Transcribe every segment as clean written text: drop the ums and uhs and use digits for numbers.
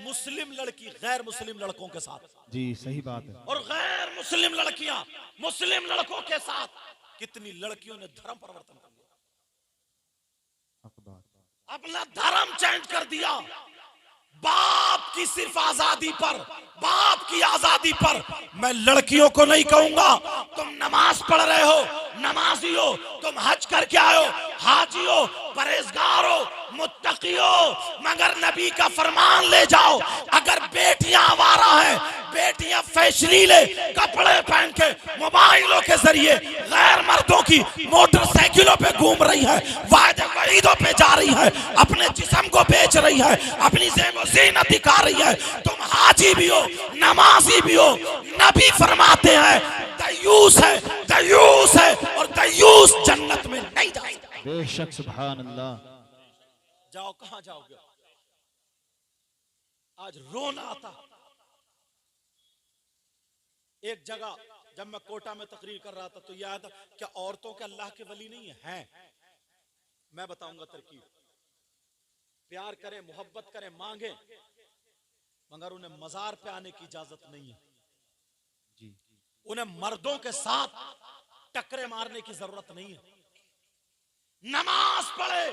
मुस्लिम लड़की गैर मुस्लिम लड़कों के साथ, जी सही बात है। और गैर मुस्लिम लड़कियां मुस्लिम लड़कों के साथ, कितनी लड़कियों ने धर्म परिवर्तन कर दिया, अपना धर्म चेंज कर दिया। बाप की सिर्फ आजादी पर, बाप की आजादी पर मैं लड़कियों को नहीं कहूंगा तुम नमाज पढ़ रहे हो, नमाजी हो, तुम हज करके आए हो, हाजी हो, परहेजगार हो, मुत्तकी हो, मगर नबी का फरमान ले जाओ। अगर बेटियां आवारा हैं, बेटियां फैशनीले कपड़े पहन के मोबाइलों के जरिए गैर मर्दों की मोटरसाइकिलों पे घूम रही है, वादे वईदों पे जा रही है, अपने जिस्म को बेच रही है, अपनी ज़ीनत दिखा रही है, तुम हाजी भी हो, नमाजी भी हो, नबी फरमाते हैं दयूस है, दयूस है, और दयूस जन्नत में नहीं जाएगा। बेशक सुभान अल्लाह। जाओ, कहां जाओगे? आज रोना आता। एक जगह जब मैं कोटा में तकरीर कर रहा था तो याद, क्या औरतों के अल्लाह के वली नहीं है? मैं बताऊंगा तरकीब। प्यार करें, मोहब्बत करें, मांगे, मगर उन्हें मजार पे आने की इजाजत नहीं है जी। उन्हें मर्दों के साथ टकरे मारने की जरूरत नहीं है। नमाज पढ़े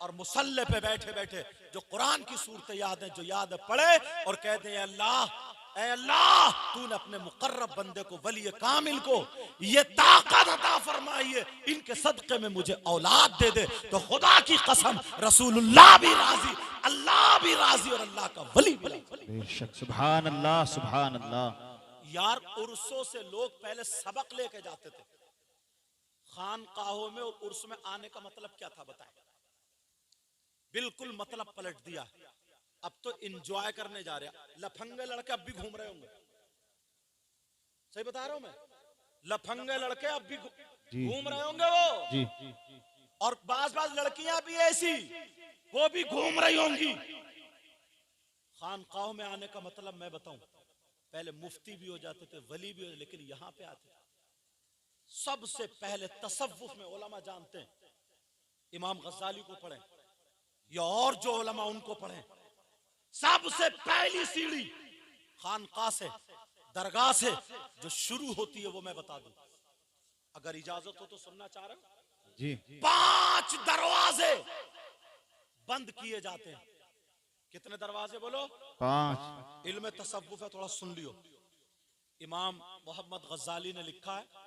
और मुसल्ले पे बैठे बैठे जो कुरान की सूरतें याद है, जो याद है, पढ़े और कह दे अल्लाह, ऐ अल्लाह तूने अपने मुकर्रब बंदे को, वली कामिल को ये ताकत अता फरमाई है, इनके सदके में मुझे औलाद दे दे। तो खुदा की कसम रसूलुल्लाह भी राजी, अल्लाह भी राजी, और अल्लाह का वली भी। बेशक सुभान अल्लाह, सुभान अल्लाह। यार उर्सों से लोग पहले सबक लेके जाते थे। खानकाहों में और उर्स में आने का मतलब क्या था बताएं? बिल्कुल मतलब पलट दिया। अब तो एंजॉय करने जा रहे हैं। लफंगे लड़के अब भी घूम रहे होंगे, सही बता रहा हूं मैं, लफंगे लड़के अब भी घूम रहे होंगे वो जी। और बाज लड़कियां भी ऐसी, वो भी घूम रही होंगी। खानकाहों में आने का मतलब मैं बताऊं, पहले मुफ्ती भी हो जाते थे, वली भी हो, लेकिन यहां पे आते सबसे पहले तसव्वुफ में उलमा जानते हैं, इमाम गज़ाली को पढ़ें या और जो उलमा उनको पढ़ें, सबसे पहली सीढ़ी खानका से, दरगाह से जो शुरू होती है वो मैं बता दूं, अगर इजाजत हो तो सुनना चाह रहे हो जी। 5 दरवाजे बंद किए जाते हैं। कितने दरवाजे बोलो? 5। इल्म तसव्वुफ है, थोड़ा सुन लियो। इमाम मोहम्मद गज़ाली ने लिखा है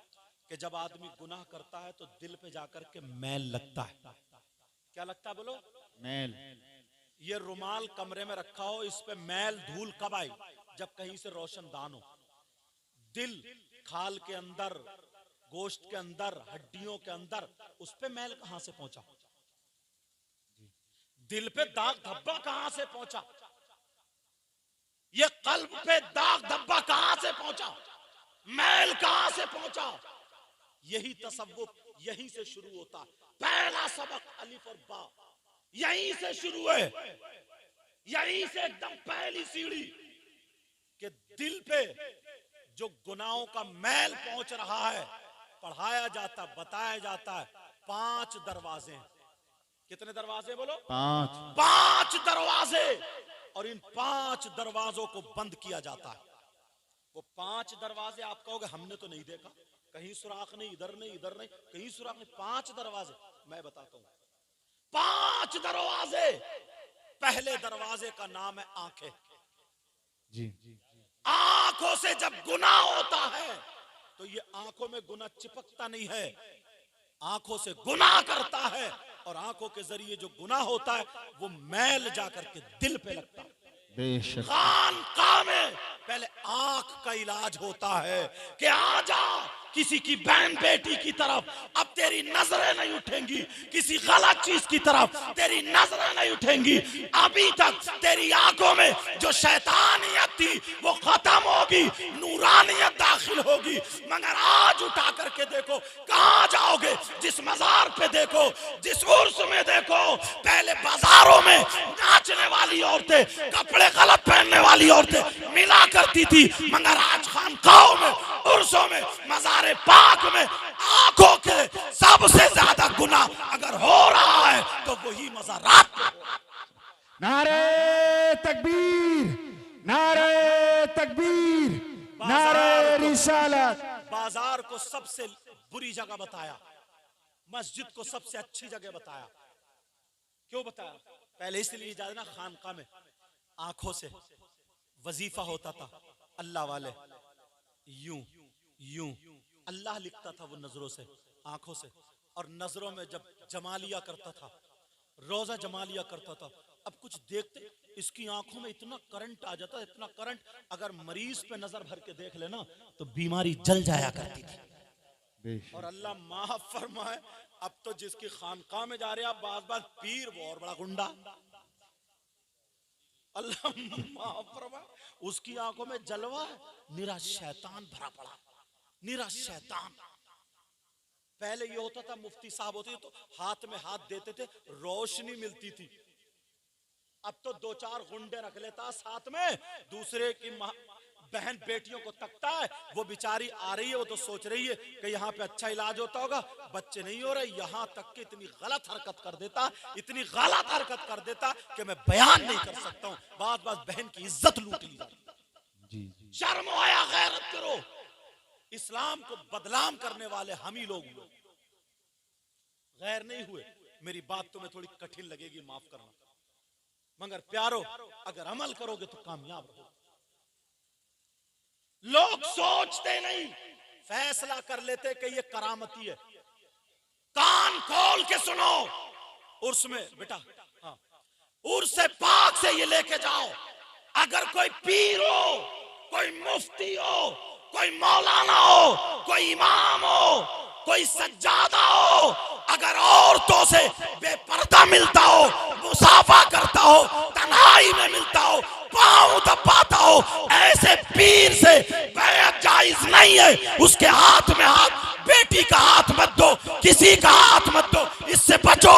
कि जब आदमी गुनाह करता है तो दिल पे जाकर के मैल लगता है। क्या लगता है बोलो? मैल। ये रुमाल कमरे में रखा हो, इस पे मैल धूल कब आई? जब कहीं से रोशनदान हो। दिल, खाल के अंदर, गोश्त के अंदर, हड्डियों के अंदर, उस पे मैल कहां से पहुंचा? दिल पे दाग धब्बा कहां से पहुंचा? ये कल्ब पे दाग धब्बा कहां से पहुंचा? मैल कहां से पहुंचा? यही तसव्वुफ यहीं से शुरू होता। पहला सबक अलिफ और बा यहीं से शुरू है, यहीं से एकदम पहली सीढ़ी कि दिल पे जो गुनाहों का मैल पहुंच रहा है, पढ़ाया जाता, बताया जाता है। 5 दरवाजे। कितने दरवाजे बोलो? 5। 5 दरवाजे, और इन 5 दरवाजों को बंद किया जाता है। वो 5 दरवाजे आप कहोगे हमने तो नहीं देखा, कहीं सुराख नहीं, इधर नहीं, इधर नहीं, कहीं सुराख नहीं। 5 दरवाजे मैं बताता हूं। 5 दरवाजे। पहले दरवाजे का नाम है आंखें जी। आंखों से जब गुनाह होता है तो ये आंखों में गुनाह चिपकता नहीं है, आंखों से गुनाह करता है, और आंखों के जरिए जो गुनाह होता है वो मैल जाकर के दिल पे लगता है। बेशक। खानकाह में पहले आंख का इलाज होता है कि आ जा किसी की बहन बेटी की तरफ, अब तेरी नजरें नहीं उठेंगी, किसी गलत चीज की तरफ तेरी नजरें नहीं उठेंगी। अभी तक तेरी आंखों में जो शैतानियत थी वो खत्म होगी, नूरानियत दाखिल होगी। मगर आज उठा करके देखो, कहां जाओगे? जिस मजार पे देखो, जिस उर्स में देखो, पहले बाजारों में नाचने वाली औरतें, कपड़े गलत पहनने वाली औरतें मिला करती थी, मगर आज खानकाहों में, उर्सों में, मज़ारे पाक में आंखों के सबसे ज्यादा गुनाह अगर हो रहा है तो वही मज़ारात। नारे तकबीर, रिसालत। बाजार को सबसे बुरी जगह बताया, मस्जिद को सबसे अच्छी जगह बताया। क्यों बताया? पहले इसलिए जाना, खानका में आंखों से वजीफा होता था, अल्लाह वाले यूं यूं अल्लाह लिखता था वो नजरों से, आंखों से, और नजरों में जब जमा लिया करता था, रोजा जमा लिया करता था। अब कुछ देखते इसकी आंखों में इतना करंट आ जाता, इतना करंट, अगर मरीज पे नजर भर के देख लेना तो बीमारी जल जाया करती थी। बेशक। और अल्लाह माफ फरमाए, अब तो जिसकी खानका में जा रहे हैं बाज बाज पीर, वो और बड़ा गुंडा। अल्लाह माफ फरमाए, उसकी आंखों में जलवा है, निरा शैतान भरा पड़ा, निरा शैतान। पहले ये होता था, मुफ्ती साहब होते तो हाथ में हाथ देते थे, रोशनी मिलती थी। अब तो दो चार गुंडे रख लेता साथ में, दूसरे की बहन बेटियों को तकता है, वो बेचारी आ रही है, वो तो सोच रही है कि यहाँ पे अच्छा इलाज होता होगा, बच्चे नहीं हो रहे, यहाँ तक कि इतनी गलत हरकत कर देता, इतनी गलत हरकत कर देता कि मैं बयान नहीं कर सकता हूँ। बात बात बहन की इज्जत लूट ली जाती। शर्म आया, गैरत करो। इस्लाम को बदनाम करने वाले हम ही लोग हुए, गैर नहीं हुए। मेरी बात तुम्हें थोड़ी कठिन लगेगी, माफ करना, मगर प्यारो अगर अमल करोगे तो कामयाब रहोगे। लोग सोचते नहीं, फैसला कर लेते कि ये करामती है। कान खोल के सुनो, उर्स में बेटा, हाँ, उर्स पाक से ये लेके जाओ। अगर कोई पीर हो, कोई मुफ्ती हो, कोई मौलाना हो, कोई इमाम हो, कोई सज्जादा हो, अगर औरतों से बेपर्दा मिलता हो, मुसाफा करता हो, तन्हाई में मिलता हो, पांव दबाता हो, ऐसे पीर से बैत जायज नहीं है। उसके हाथ में हाथ, बेटी का हाथ मत दो, किसी का हाथ मत दो, इससे बचो,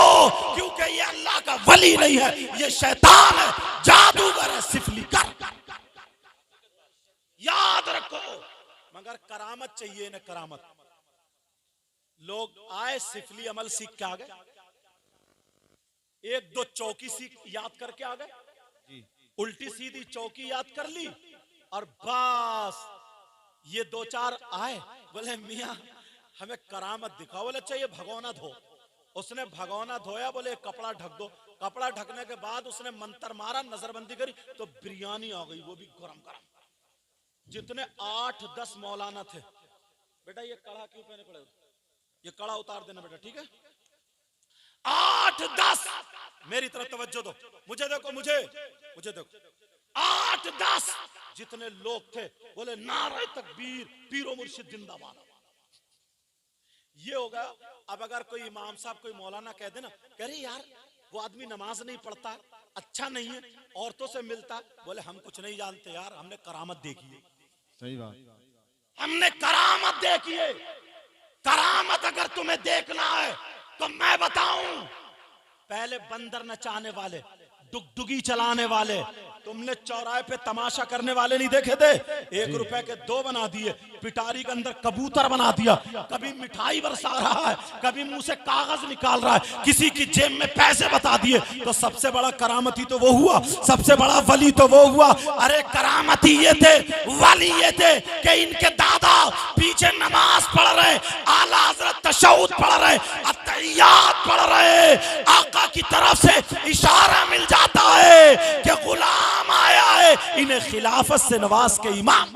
क्योंकि ये अल्लाह का वली नहीं है, ये शैतान है, जादूगर है, सिफलीकर। याद रखो, मगर करामत चाहिए ना, करामत। लोग आए, सिफली अमल सीख के आ गए, एक दो चौकी सीख याद करके आ गए, उल्टी सीधी चौकी याद कर ली, और बस ये दो चार आए, बोले मियाँ हमें करामत दिखाओ। बोले चाहिए भगोना धो। उसने भगोना धोया, बोले कपड़ा ढक दो। कपड़ा ढकने के बाद उसने मंत्र मारा, नजरबंदी करी, तो बिरयानी आ गई, वो भी गरम गरम। जितने 8-10 मौलाना थे, बेटा ये कड़ा क्यों पहने पड़े, ये कड़ा उतार देना बेटा, ठीक है। 8-10, मेरी तरफ तवज्जो दो, मुझे देखो, मुझे देखो, 8-10 जितने लोग थे, बोले नारे तकबीर, पीरो मुर्शिद जिंदाबाद। ये हो गया। अब अगर कोई इमाम साहब, कोई मौलाना कह देना, कह रहे यार वो आदमी नमाज नहीं पढ़ता, अच्छा नहीं है, औरतों से मिलता, बोले हम कुछ नहीं जानते यार, हमने करामत देखी है। सही बात, हमने करामत देखी है। करामत अगर तुम्हें देखना है तो मैं बताऊं, पहले बंदर नचाने वाले, डुगडुगी चलाने वाले, तुमने चौराहे पे तमाशा करने वाले नहीं देखे थे? 1 रुपए के 2 बना दिए, पिटारी के अंदर कबूतर बना दिया, कभी मिठाई बरसा रहा है, कभी मुंह से कागज निकाल रहा है, किसी की जेब में पैसे बता दिए। तो सबसे बड़ा करामती तो वो हुआ, सबसे बड़ा वली तो वो हुआ। अरे करामती ये थे, वली ये थे कि इनके दादा पीछे नमाज पढ़ रहे, आला हजरत तशहुद पढ़ रहे, अत्तहियात पढ़ रहे, आका की तरफ से इशारा मिल जाता है कि गुलाम आया है, इन्हें खिलाफत से नवाज के इमाम।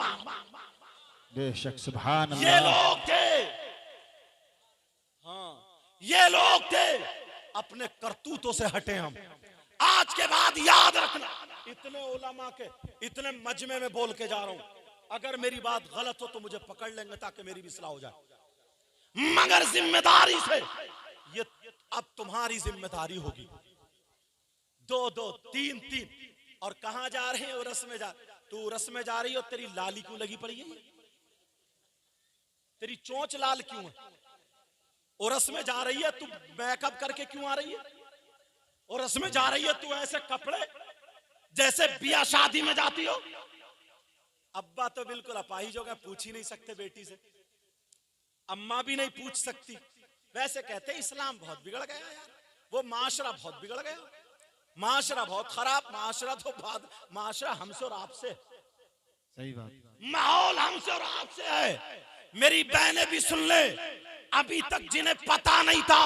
बेशक, सुभान ये अल्लाह। लोग थे, हाँ ये लोग थे। अपने करतूतों से हटे हम। आज के बाद याद रखना, इतने उलमा के इतने मजमे में बोल के जा रहा हूं, अगर मेरी बात गलत हो तो मुझे पकड़ लेंगे ताकि मेरी भी इस्लाह हो जाए, मगर जिम्मेदारी से। ये अब तुम्हारी जिम्मेदारी होगी। 2-2, 3-3, और कहां जा रहे हैं? उरस में जा। तू उरस में जा रही हो, तेरी लाली क्यों लगी पड़ी है? तेरी चोंच लाल क्यों है? उरस में जा रही है, तू मेकअप करके क्यों आ रही है? उरस में जा रही है, तू ऐसे कपड़े जैसे बिया शादी में जाती हो। अब्बा तो बिल्कुल अपाहिज हो गया, पूछ ही नहीं सकते बेटी से, अम्मा भी नहीं पूछ सकती। वैसे कहते इस्लाम बहुत बिगड़ गया यार, वो माशरा बहुत बिगड़ गया, माशरा बहुत खराब, माशरा तो बाद माशरा हमसे और आपसे, सही बात। माहौल हमसे और आपसे है। मेरी बहनें भी सुन ले, अभी तक जिन्हें पता नहीं था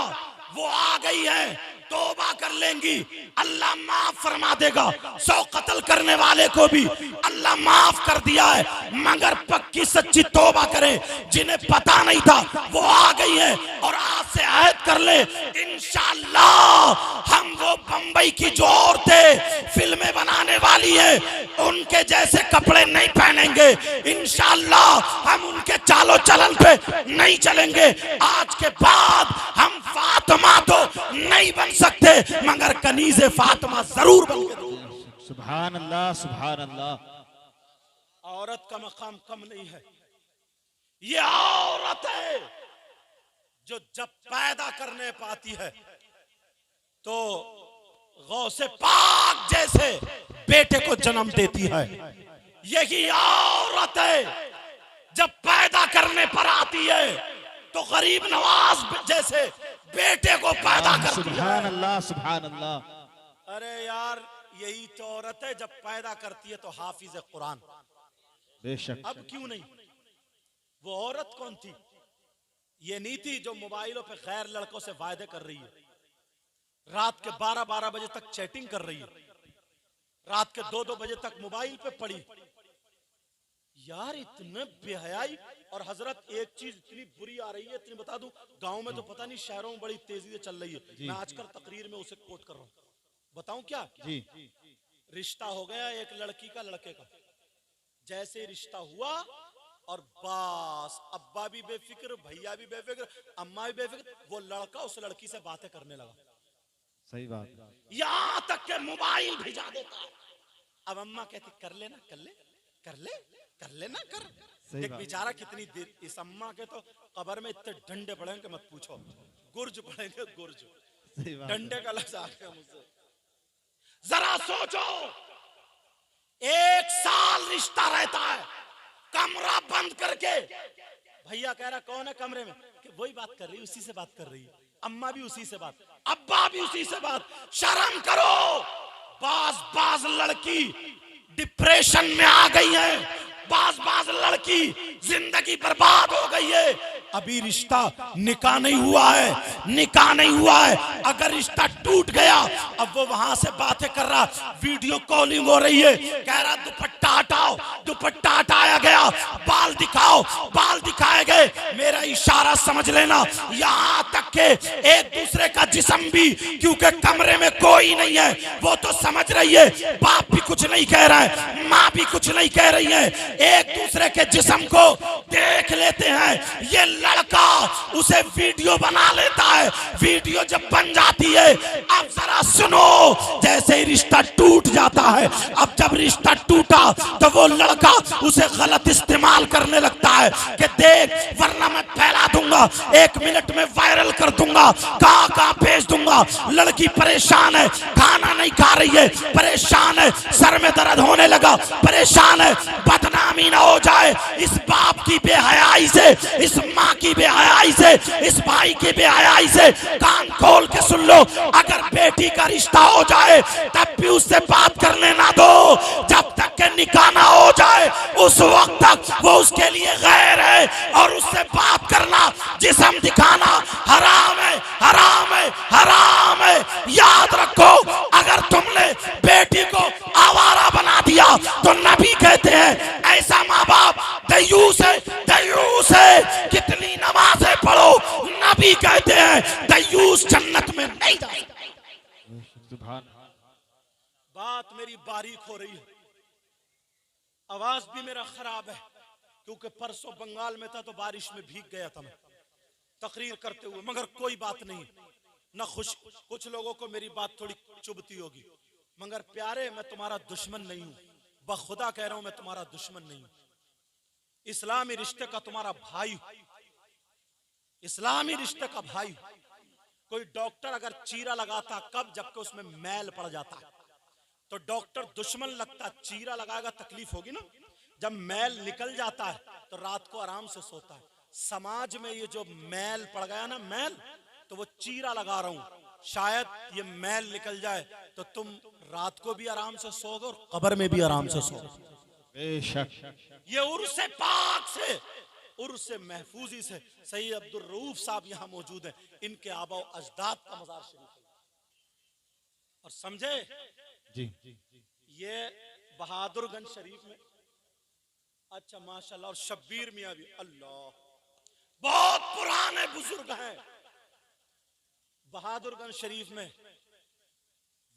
वो आ गई है, तौबा कर लेंगी, अल्लाह माफ फरमा देगा। 100 कत्ल करने वाले को भी अल्लाह माफ कर दिया है, मगर पक्की सच्ची तौबा करें। जिन्हें पता नहीं था वो आ गई है, और आज से अहद कर ले, इंशाअल्लाह हम वो बंबई की जो औरतें फिल्में बनाने वाली है उनके जैसे कपड़े नहीं पहनेंगे। इंशाअल्लाह हम उनके चालो चलन पे नहीं चलेंगे। आज के बाद हम फातिमा तो नहीं बन सकते, मगर कनीज़े फातिमा जरूर बन। सुभान अल्लाह, सुभान अल्लाह। औरत का मकाम कम नहीं है। ये औरत है जो जब पैदा करने पाती है तो गौसे पाक जैसे बेटे को जन्म देती है। यही औरत है जब पैदा करने पर आती है तो गरीब नवाज जैसे बेटे को पैदा करती है। सुभान अल्लाह, सुभान अल्लाह। अरे यार, यही तो औरत है जब पैदा करती है तो हाफिज कुरान। बेशक। अब क्यों नहीं? वो औरत कौन थी? ये नहीं थी जो मोबाइलों पे गैर लड़कों से वायदे कर रही है, रात के 12-12 बजे तक चैटिंग कर रही है, रात के 2-2 बजे तक मोबाइल पे पड़ी। यार इतने बेहयाई। और हजरत एक चीज इतनी बुरी आ रही है, इतनी बता दूं, गांव में तो पता नहीं, शहरों में बड़ी तेजी से चल रही है। मैं आजकल तकरीर में उसे कोट कर रहा हूं, बताऊं क्या? जी। रिश्ता हो गया एक लड़की का लड़के का, जैसे रिश्ता हुआ और बस अब्बा भी बेफिक्र, भैया भी बेफिक्र, अम्मा भी बेफिक्र, वो लड़का उस लड़की से बातें करने लगा। सही बात। यहां तक के मोबाइल भिजा देता है। अब अम्मा कहती कर लेना, कर ले, कर ले, कर लेना, कर। एक बेचारा कितनी देर, इस अम्मा के तो कब्र में इतने डंडे पड़ेंगे मत पूछो, गुर्ज पड़ेंगे, गुर्ज, डंडे का लफ्ज आ गया मुझसे। जरा सोचो, 1 साल रिश्ता रहता है, कमरा बंद करके, भैया कह रहा कौन है कमरे में, कि वही बात कर रही है, उसी से बात कर रही है, अम्मा भी उसी से बात, अब्बा भी उसी से बात। शर्म करो। बाज लड़की डिप्रेशन में आ गई है, बाज लड़की जिंदगी बर्बाद हो गई है। अभी रिश्ता निकाह नहीं हुआ है, निकाह नहीं हुआ है। अगर रिश्ता टूट गया, अब वो वहां से बातें कर रहा, वीडियो कॉलिंग हो रही है, कह रहा दुपट्टा हटाओ, दुपट्टा हटाया गया, बाल दिखाओ, बाल दिखाए गए। मेरा इशारा समझ लेना, यहाँ तक के एक दूसरे का जिस्म भी, क्योंकि कमरे में कोई नहीं है, वो तो समझ रही है, बाप भी कुछ नहीं कह रहा है, माँ भी कुछ नहीं कह रही है, एक दूसरे के जिस्म को देख लेते हैं। ये लड़का उसे वीडियो बना लेता है, वीडियो जब बन जाती है, अब जरा सुनो, जैसे ही रिश्ता टूट जाता है, अब जब रिश्ता टूटा तो वो लड़का उसे गलत इस्तेमाल करने लगता है कि देख, वरना मैं फैला दूंगा, 1 मिनट में वायरल कर दूंगा, कहां भेज दूंगा। लड़की परेशान है, खाना नहीं खा रही है, परेशान है, सर में दर्द होने लगा, परेशान है, बदनामी ना हो जाए इस बाप की बेहयाई से, इस माँ की बेहयाई से, इस भाई की बेहयाई से। कान खोल के सुन लो, अगर बेटी का रिश्ता हो जाए तब भी उससे बात करने ना दो, जब तक के निकाह ना हो जाए उस वक्त तक वो उसके लिए गैर है, और उससे बात करना, जिस्म दिखाना हराम है, हराम है, हराम है। याद रखो, अगर तुमने बेटी को आवारा बना दिया तो नबी कहते हैं ऐसा माँ बाप दयूस है, दयूस है। कितनी नमाजें पढ़ो, नबी कहते हैं दयूस जन्नत में नहीं जाएगा। बात मेरी बारीक हो रही है, आवाज भी मेरा खराब है, क्योंकि परसों बंगाल में था तो बारिश में भीग गया था मैं तकरीर करते हुए, मगर कोई बात नहीं ना। कुछ लोगों को मेरी बात थोड़ी चुभती होगी, मगर प्यारे, मैं तुम्हारा दुश्मन नहीं हूं, बखुदा कह रहा हूं, मैं तुम्हारा दुश्मन नहीं हूं। इस्लामी रिश्ते का तुम्हारा भाई, इस्लामी रिश्ते का भाई। कोई डॉक्टर अगर चीरा लगाता कब, जबकि उसमें मैल पड़ जाता, तो डॉक्टर दुश्मन लगता। चीरा लगाएगा तकलीफ होगी ना, जब मैल निकल जाता है तो रात को आराम से सोता है। समाज में ये जो मैल पड़ गया ना, मैल, तो वो चीरा लगा रहा हूं, शायद ये मैल निकल जाए तो तुम रात को भी आराम से सोओगे और कब्र में भी आराम से सोओगे। बेशक। ये उर्स पाक से, उर्स महफूजी से सैयद अब्दुल रऊफ साहब यहाँ मौजूद हैं, इनके आबा अजदाद का मजार शरीफ है। और समझे जी ये बहादुरगंज शरीफ में, अच्छा माशाल्लाह, और शब्बीर मियाँ भी, अल्लाह, बहुत पुराने बुजुर्ग हैं। बहादुरगंज शरीफ में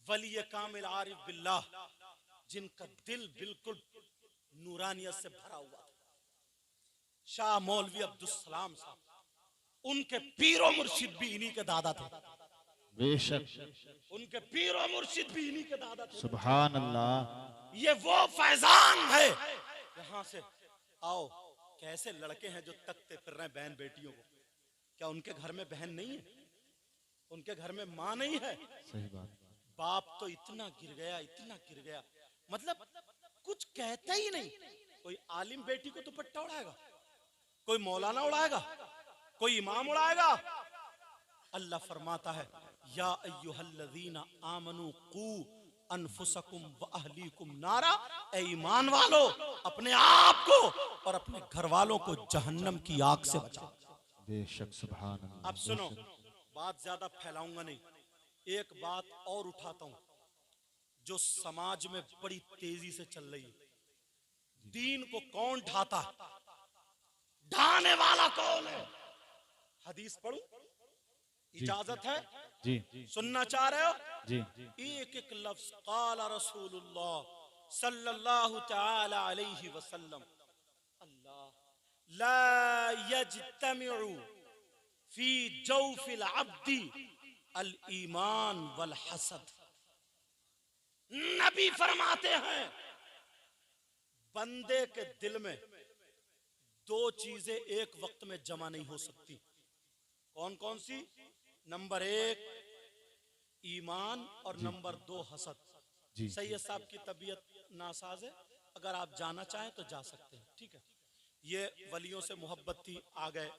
वली कामिल आरिफ बिल्लाह, जिनका दिल बिल्कुल नूरानियत से भरा हुआ था, शाह मौलवी अब्दुल सलाम साहब, उनके पीरो मुर्शिद भी इन्हीं के दादा थे। बेशक। उनके पीरो मुर्शिद भी इन्हीं के दादा थे। सुभान अल्लाह। ये वो फैजान है। यहाँ से आओ, कैसे लड़के हैं जो तकते फिर रहे हैं बहन बेटियों को। क्या उनके घर में बहन नहीं है? उनके घर में माँ नहीं है? सही बात। बाप तो इतना गिर गया, इतना गिर गया, मतलब कुछ कहता ही नहीं। कोई आलिम बेटी को दुपट्टा उड़ाएगा, कोई मौलाना उड़ाएगा, कोई इमाम उड़ाएगा। अल्लाह फरमाता है, या अय्युहल्लज़ीना आमनू कू अनफुसकुम व अहलीकुम नारा, ए ईमान वालो, अपने आप को और अपने घर वालों को जहन्नम की आग से बचाओ। बेशक। सुभान अल्लाह। अब सुनो, बात ज्यादा फैलाऊंगा नहीं, एक बात और उठाता हूं जो समाज में बड़ी तेजी से चल रही है। दीन को कौन ढाता? ढाने वाला कौन है? हदीस पढ़ूं? इजाजत है? जी सुनना चाह रहे हो? जी एक एक लफ्ज क़ाला रसूलुल्लाह सल्लल्लाहु तआला अलैहि वसल्लम, अल्लाह, ला यज्तमिउ फी जौफिल अब्दी अल ईमान वल हसद। नबी फरमाते हैं, बंदे के दिल में दो चीजें एक वक्त में जमा नहीं हो सकती। कौन कौन सी? नंबर एक ईमान और नंबर दो हसद। जी। सैयद साहब की तबीयत नासाज है, अगर आप जाना चाहें तो जा सकते हैं, ठीक है। ये वलियों से मोहब्बत थी, आ गए,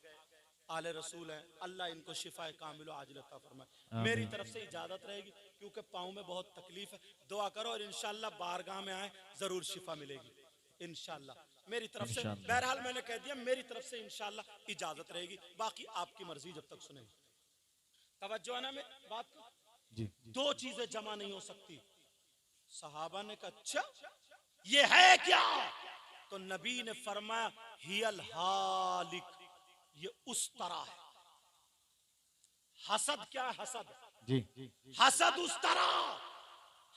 आले रसूल हैं, अल्लाह इनको शिफा कामिल आजिल अता फरमाए। मेरी तरफ से इजाजत रहेगी, क्योंकि पाँव में बहुत तकलीफ है। दुआ करो और इंशाल्लाह बारगाह में आए, जरूर शिफा मिलेगी इंशाल्लाह। मेरी तरफ से, बहरहाल मैंने कह दिया, मेरी तरफ से इंशाल्लाह इजाजत रहेगी, बाकी आपकी मर्जी जब तक सुनेंगे। तवज्जो है ना मेरी बात को? जी। दो चीजें जमा नहीं हो सकती। सहाबा ने कहा, अच्छा ये है क्या? तो नबी ने फरमाया, हियल हालिक, ये उस तरह है। हसद क्या है? हसद, जी हसद उस तरह,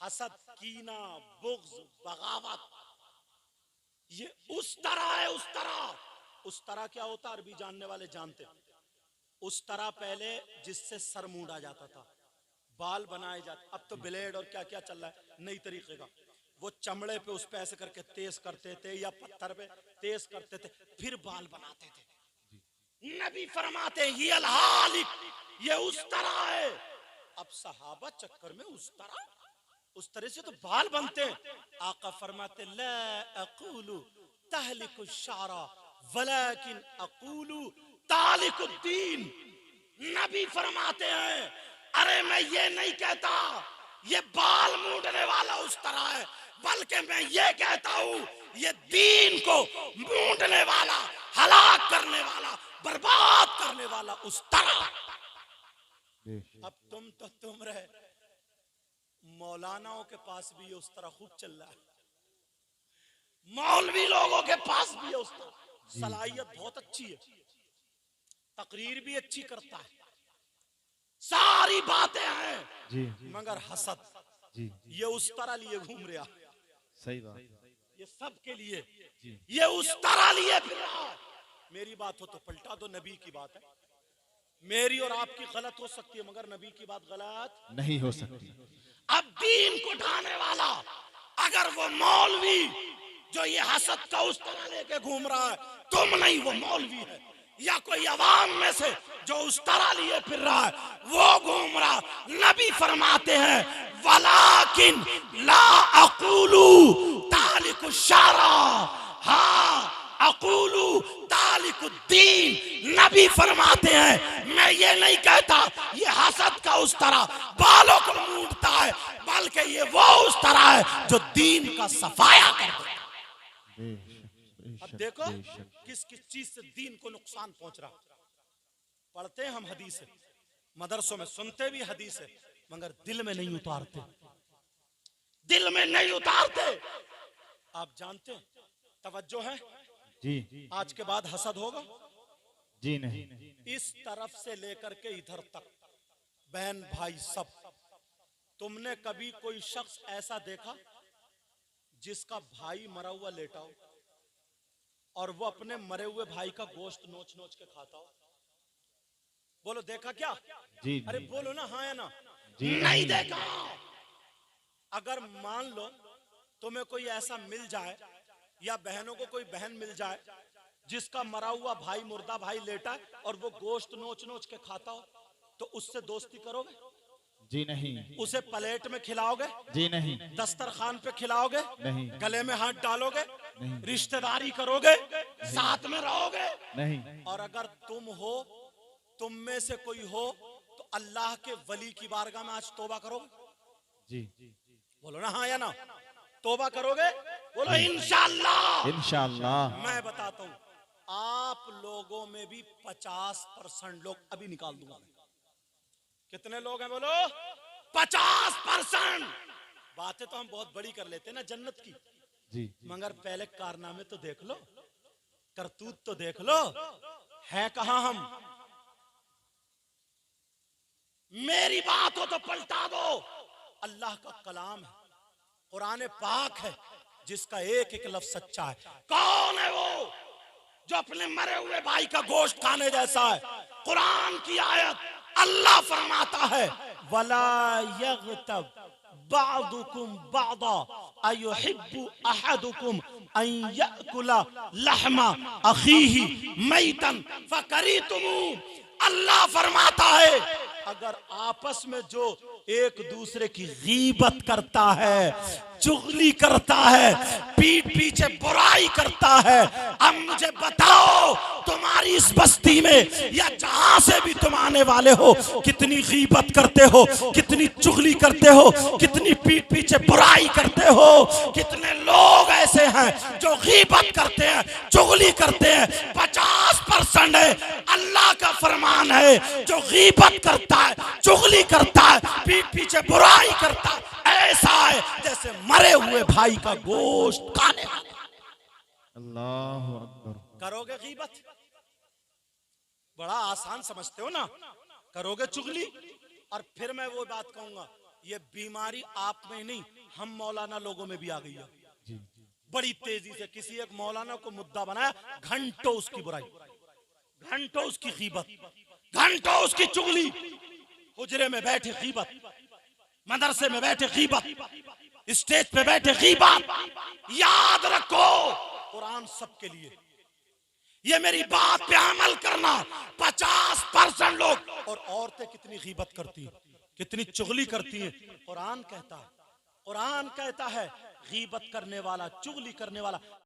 हसद कीना, बुग़्ज़, बगावत, ये उस तरह है। उस तरह, उस तरह क्या होता? अरबी जानने वाले जानते हैं। उस तरह पहले जिससे सर मूंढा जाता था, बाल बनाए जाते, अब तो ब्लेड और क्या क्या चल रहा है नई तरीके का। वो चमड़े पे उस पे ऐसे करके तेज करते थे, या पत्थर पे तेज करते थे, फिर बाल बनाते थे। नबी फरमाते हैं, ये हालिक, ये उस तरह है। अब सहाबा चक्कर में उस तरह से तो बाल बनते हैं। आका फरमाते, ला अक़ूलु तहलिकु शारा वलाकिन अक़ूलु तालिकुद्दीन। नबी फरमाते हैं, अरे मैं ये नहीं कहता ये बाल मूंढने वाला उस तरह है, बल्कि मैं ये कहता हूं ये दीन को मूंढने वाला, हलाक करने वाला, बर्बाद करने वाला उस तरह। अब तुम रहे, मौलानाओं के पास भी ये उस तरह खूब चल रहा है, मौलवी लोगों के पास भी है उस तरह। सलाहियत बहुत अच्छी है, तकरीर भी अच्छी करता है, सारी बातें हैं, जी मगर हसद, जी ये उस तरह लिए घूम रहा। सही बात। ये सब के लिए, ये उस तरह लिए फिर रहा। मेरी बात हो तो पलटा दो, नबी की बात है। मेरी और आपकी गलत हो सकती है, मगर नबी की बात गलत नहीं हो सकती। अब दीन को ढाने वाला अगर वो मौलवी जो ये हसद का उस तरह लेके घूम रहा है, तुम नहीं वो मौलवी है, या कोई अवाम में से जो उस तरह लिए फिर रहा है वो घूम रहा, नबी फरमाते हैं, वलाकिन ला अक़ूलु तालिकु शारा, हाँ अक़ूलु तालिकुद्दीन। नबी फरमाते हैं, मैं ये नहीं कहता ये हसद का उस तरह बालों को मूंढता है, बल्कि ये वो उस तरह है जो दीन का सफाया कर देता है। अब देखो किस किस चीज से दीन को नुकसान पहुंच रहा। पढ़ते हैं हम हदीस है, मदरसों में सुनते भी हदीस है, मगर दिल में नहीं उतारते, दिल में नहीं उतारते। आप जानते हैं, तवज्जो है जी आज के बाद हसद होगा जी नहीं। इस तरफ से लेकर के इधर तक, बहन भाई सब। तुमने कभी कोई शख्स ऐसा देखा जिसका भाई मरा हुआ लेटा हो और वो अपने मरे हुए भाई का गोश्त नोच नोच के खाता हो? बोलो देखा क्या? जी अरे बोलो ना हाँ या ना। जी नहीं देखा। अगर मान लो तुम्हें कोई ऐसा मिल जाए या बहनों को कोई बहन मिल जाए जिसका मरा हुआ भाई, मुर्दा भाई लेटा है और वो गोश्त नोच नोच के खाता हो, तो उससे दोस्ती करोगे? जी नहीं। उसे प्लेट में खिलाओगे? जी नहीं। दस्तरखान पे खिलाओगे? नहीं। गले में हाथ डालोगे? नहीं। रिश्तेदारी करोगे? साथ में रहोगे? नहीं। और अगर तुम हो, तुम में से कोई हो, तो अल्लाह के वली की बारगाह में आज तौबा करोगे? जी बोलो ना हाँ या ना। तौबा करोगे? बोलो इंशाअल्लाह। इंशाअल्लाह। मैं बताता हूँ, आप लोगों में भी 50% लोग, अभी निकाल दूंगा मैं। कितने लोग हैं बोलो? 50%। बातें तो हम बहुत बड़ी कर लेते हैं ना जन्नत की, जी मगर पहले कारनामे तो देख लो, करतूत तो देख लो, है कहां हम? मेरी बात हो तो पलटा दो। अल्लाह का कलाम है, कुरान पाक है, जिसका एक एक लफ्ज सच्चा है। कौन है वो जो अपने मरे हुए भाई का गोश्त खाने जैसा है? कुरान की आयत, अल्लाह फरमाता है वला यग़तब बादुकुम बादा अयुहिब्बु अहदुकुम अन याकुला लहमा अखीही मैतन फकरीतुमू। अल्लाह फरमाता है अगर आपस में जो एक दूसरे की गीबत करता है, चुगली करता है, पीठ पीछे बुराई करता है, अब मुझे बताओ तुम्हारी इस बस्ती में या जहां से भी तुम आने वाले हो, कितनी गीबत करते हो, कितनी चुगली करते हो, कितनी पीठ पीछे बुराई करते हो? कितने लोग ऐसे हैं जो गीबत करते हैं, चुगली करते हैं? 50% है। अल्लाह का फरमान है जो गीबत करता है, चुगली करता है, पीठ पीछे बुराई करता है, ऐसा है जैसे मरे हुए भाई का गोश्त खाने वाला। अल्लाहु अकबर। करोगे गीबत? बड़ा आसान समझते हो ना? करोगे चुगली? और फिर मैं वो बात कहूंगा, ये बीमारी आप में नहीं, हम मौलाना लोगों में भी आ गई है। बड़ी तेजी से किसी एक मौलाना को मुद्दा बनाया, घंटों उसकी बुराई, घंटों उसकी गीबत, घंटों उसकी चुगली। हुजरे में बैठे गीबत, मदरसे में बैठे गीबत, स्टेज पे बैठे गीबत। याद रखो कुरान सबके लिए। ये मेरी बात पे अमल करना। 50% लोग, और औरतें कितनी गीबत करती हैं, कितनी चुगली करती हैं। कुरान कहता है, कुरान कहता है गीबत करने वाला, चुगली करने वाला